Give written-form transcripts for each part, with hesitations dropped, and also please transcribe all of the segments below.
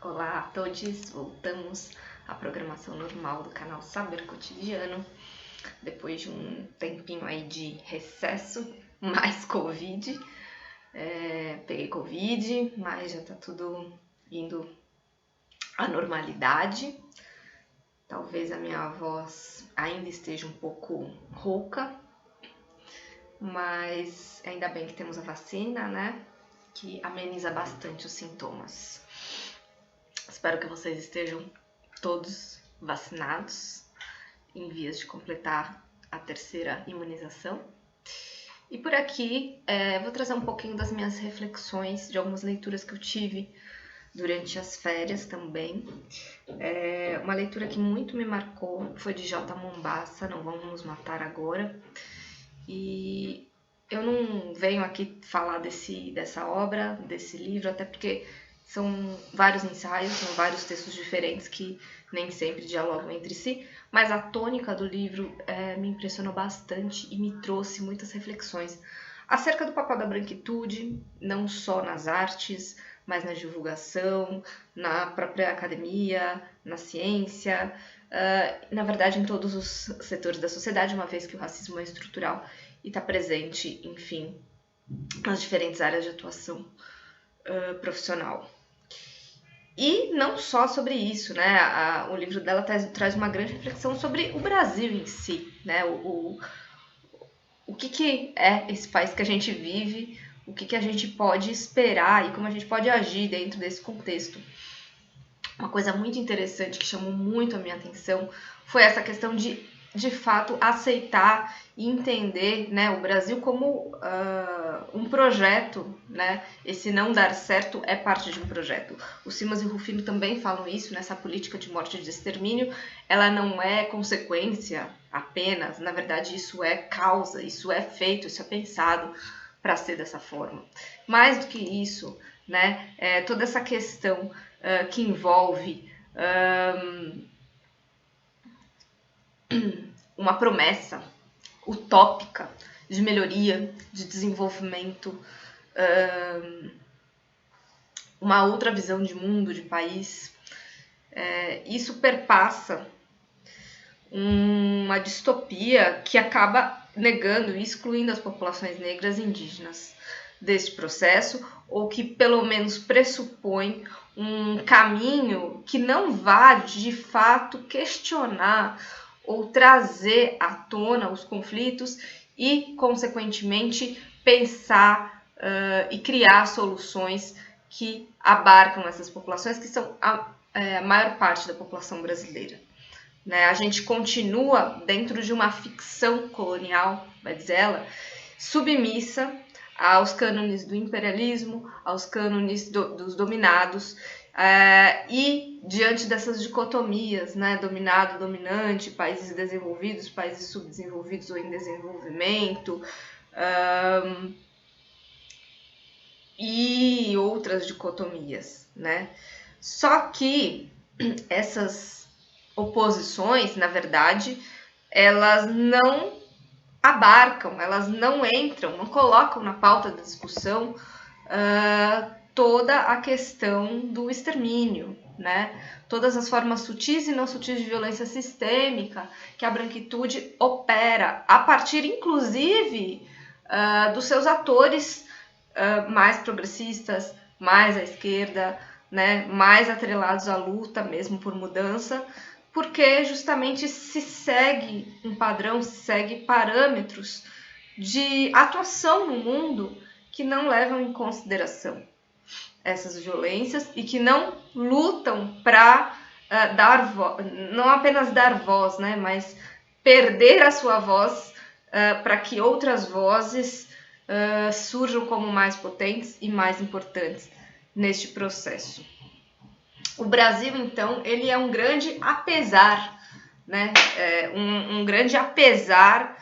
Olá a todos, voltamos à programação normal do canal Saber Cotidiano, depois de um tempinho aí de recesso, mais Covid. Peguei Covid, mas já tá tudo indo à normalidade. Talvez a minha voz ainda esteja um pouco rouca, mas ainda bem que temos a vacina, né? Que ameniza bastante os sintomas. Espero que vocês estejam todos vacinados, em vias de completar a terceira imunização. E por aqui vou trazer um pouquinho das minhas reflexões, de algumas leituras que eu tive durante as férias também. Uma leitura que muito me marcou foi de J. Mombassa, Não Vamos Nos Matar Agora. E eu não venho aqui falar dessa obra, desse livro, até porque são vários ensaios, são vários textos diferentes que nem sempre dialogam entre si, mas a tônica do livro me impressionou bastante e me trouxe muitas reflexões acerca do papel da branquitude, não só nas artes, mas na divulgação, na própria academia, na ciência, na verdade em todos os setores da sociedade, uma vez que o racismo é estrutural e está presente, enfim, nas diferentes áreas de atuação profissional. E não só sobre isso, né? O livro dela traz uma grande reflexão sobre o Brasil em si, né? O que é esse país que a gente vive, o que a gente pode esperar e como a gente pode agir dentro desse contexto. Uma coisa muito interessante que chamou muito a minha atenção foi essa questão de fato, aceitar e entender, né, o Brasil como um projeto, né? Esse não dar certo é parte de um projeto. O Simas e o Rufino também falam isso, nessa política de morte e de extermínio, ela não é consequência apenas, na verdade isso é causa, isso é feito, isso é pensado para ser dessa forma. Mais do que isso, né, toda essa questão que envolve uma promessa utópica de melhoria, de desenvolvimento, uma outra visão de mundo, de país. Isso perpassa uma distopia que acaba negando e excluindo as populações negras e indígenas deste processo, ou que pelo menos pressupõe um caminho que não vá de fato questionar ou trazer à tona os conflitos e, consequentemente, pensar e criar soluções que abarcam essas populações, que são a maior parte da população brasileira. Né? A gente continua dentro de uma ficção colonial, vai dizer ela, submissa aos cânones do imperialismo, aos cânones dos dominados, e diante dessas dicotomias, né, dominado, dominante, países desenvolvidos, países subdesenvolvidos ou em desenvolvimento, e outras dicotomias, né? Só que essas oposições, na verdade, elas não abarcam, elas não entram, não colocam na pauta da discussão toda a questão do extermínio, né? Todas as formas sutis e não sutis de violência sistêmica que a branquitude opera, a partir, inclusive, dos seus atores mais progressistas, mais à esquerda, né? Mais atrelados à luta mesmo por mudança, porque justamente se segue um padrão, se segue parâmetros de atuação no mundo que não levam em consideração essas violências e que não lutam para dar voz, não apenas dar voz, né, mas perder a sua voz para que outras vozes surjam como mais potentes e mais importantes neste processo. O Brasil, então, ele é um grande apesar, né? Um grande apesar,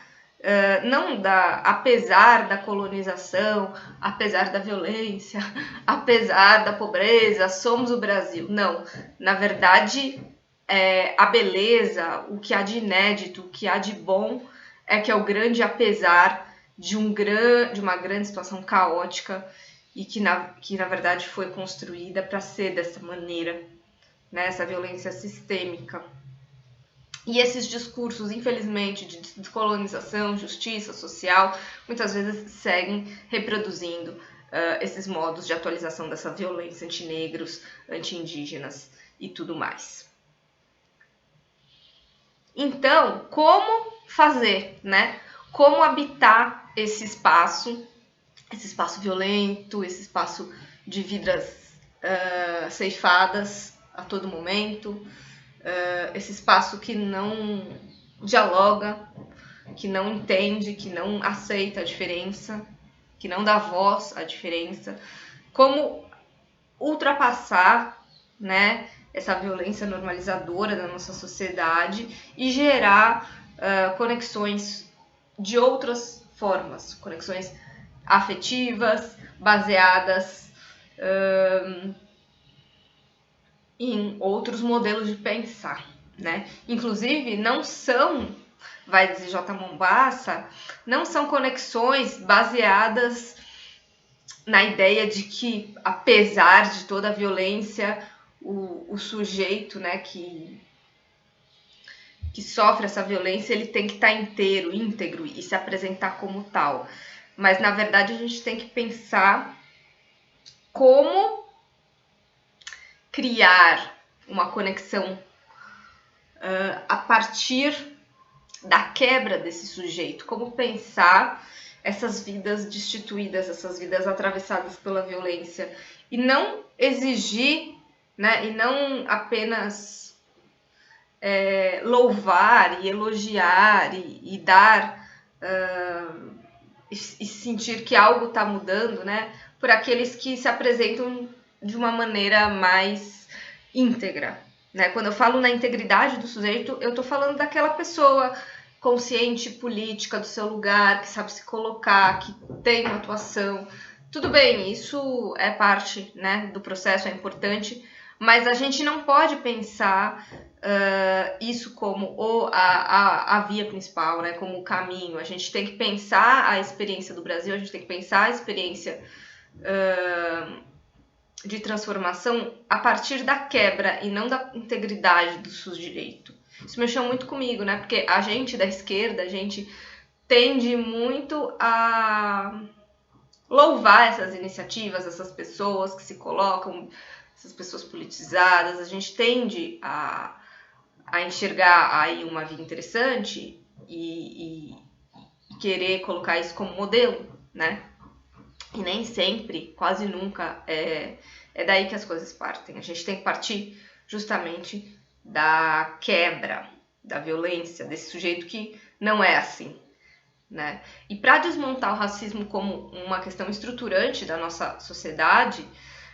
apesar da colonização, apesar da violência, apesar da pobreza, somos o Brasil. Não, na verdade, a beleza, o que há de inédito, o que há de bom, é que é o grande apesar de uma grande situação caótica e que na verdade foi construída para ser dessa maneira, né? Essa violência sistêmica. E esses discursos, infelizmente, de descolonização, justiça social, muitas vezes seguem reproduzindo esses modos de atualização dessa violência anti-negros, anti-indígenas e tudo mais. Então, como fazer, né? Como habitar esse espaço violento, esse espaço de vidas ceifadas a todo momento, esse espaço que não dialoga, que não entende, que não aceita a diferença, que não dá voz à diferença, como ultrapassar, né, essa violência normalizadora da nossa sociedade e gerar conexões de outras formas, conexões afetivas, baseadas em outros modelos de pensar, né? Inclusive, não são, vai dizer J. Mombassa, não são conexões baseadas na ideia de que, apesar de toda a violência, o sujeito, né, que sofre essa violência, ele tem que estar inteiro, íntegro e se apresentar como tal. Mas, na verdade, a gente tem que pensar como criar uma conexão a partir da quebra desse sujeito, como pensar essas vidas destituídas, essas vidas atravessadas pela violência e não exigir, né, e não apenas louvar e elogiar e dar e sentir que algo está mudando, né, por aqueles que se apresentam de uma maneira mais íntegra, né? Quando eu falo na integridade do sujeito, eu estou falando daquela pessoa consciente, política, do seu lugar, que sabe se colocar, que tem uma atuação. Tudo bem, isso é parte, né, do processo, é importante, mas a gente não pode pensar isso como a via principal, né, como o caminho. A gente tem que pensar a experiência do Brasil, a gente tem que pensar a experiência de transformação a partir da quebra e não da integridade do sujeito. Isso mexeu muito comigo, né? Porque a gente da esquerda, a gente tende muito a louvar essas iniciativas, essas pessoas que se colocam, essas pessoas politizadas. A gente tende a enxergar aí uma via interessante e querer colocar isso como modelo, né? E nem sempre, quase nunca, é daí que as coisas partem. A gente tem que partir justamente da quebra, da violência, desse sujeito que não é assim, né? E para desmontar o racismo como uma questão estruturante da nossa sociedade,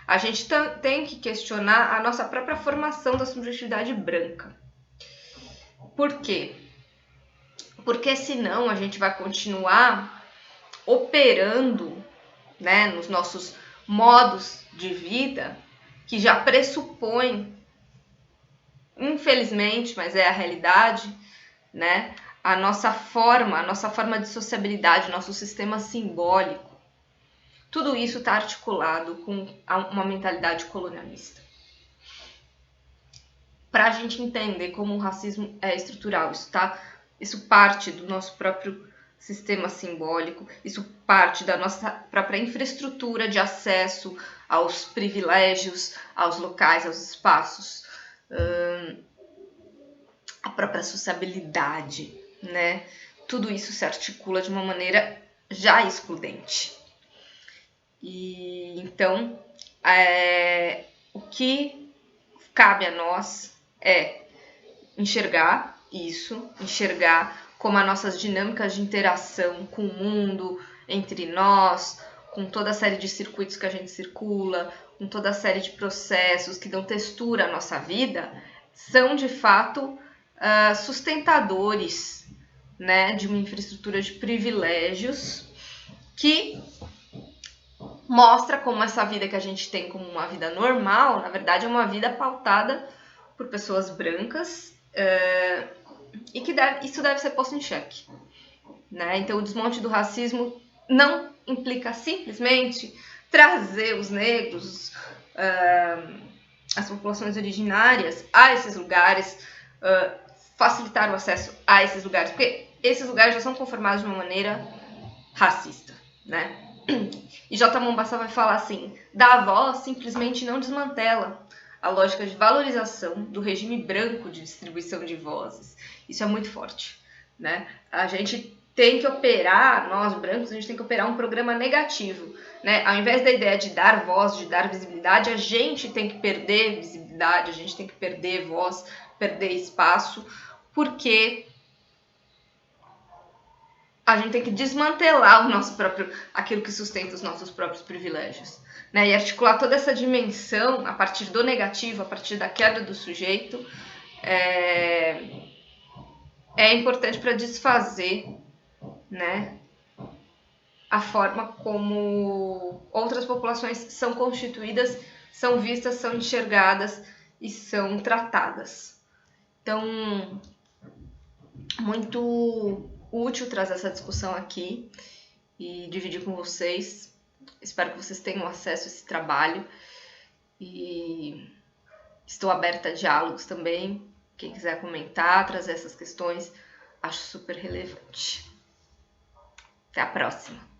a gente tem que questionar a nossa própria formação da subjetividade branca. Por quê? Porque senão a gente vai continuar operando, né, nos nossos modos de vida que já pressupõem, infelizmente, mas é a realidade, né, a nossa forma de sociabilidade, nosso sistema simbólico. Tudo isso está articulado com uma mentalidade colonialista. Para a gente entender como o racismo é estrutural, isso parte do nosso próprio sistema simbólico, isso parte da nossa própria infraestrutura de acesso aos privilégios, aos locais, aos espaços, a própria sociabilidade, né? Tudo isso se articula de uma maneira já excludente. E então, o que cabe a nós é enxergar isso, enxergar como as nossas dinâmicas de interação com o mundo, entre nós, com toda a série de circuitos que a gente circula, com toda a série de processos que dão textura à nossa vida, são de fato sustentadores, né, de uma infraestrutura de privilégios que mostra como essa vida que a gente tem como uma vida normal, na verdade é uma vida pautada por pessoas brancas, e que isso deve ser posto em xeque, né? Então o desmonte do racismo não implica simplesmente trazer os negros, as populações originárias a esses lugares, facilitar o acesso a esses lugares, porque esses lugares já são conformados de uma maneira racista, né? E J. Mombassa vai falar assim: dar voz simplesmente não desmantela a lógica de valorização do regime branco de distribuição de vozes. Isso é muito forte, né? A gente tem que operar, nós brancos, a gente tem que operar um programa negativo, né? Ao invés da ideia de dar voz, de dar visibilidade, a gente tem que perder visibilidade, a gente tem que perder voz, perder espaço, porque a gente tem que desmantelar o nosso próprio, aquilo que sustenta os nossos próprios privilégios, né? E articular toda essa dimensão a partir do negativo, a partir da queda do sujeito, é importante para desfazer, né, a forma como outras populações são constituídas, são vistas, são enxergadas e são tratadas. Então, muito útil trazer essa discussão aqui e dividir com vocês. Espero que vocês tenham acesso a esse trabalho e estou aberta a diálogos também. Quem quiser comentar, trazer essas questões, acho super relevante. Até a próxima!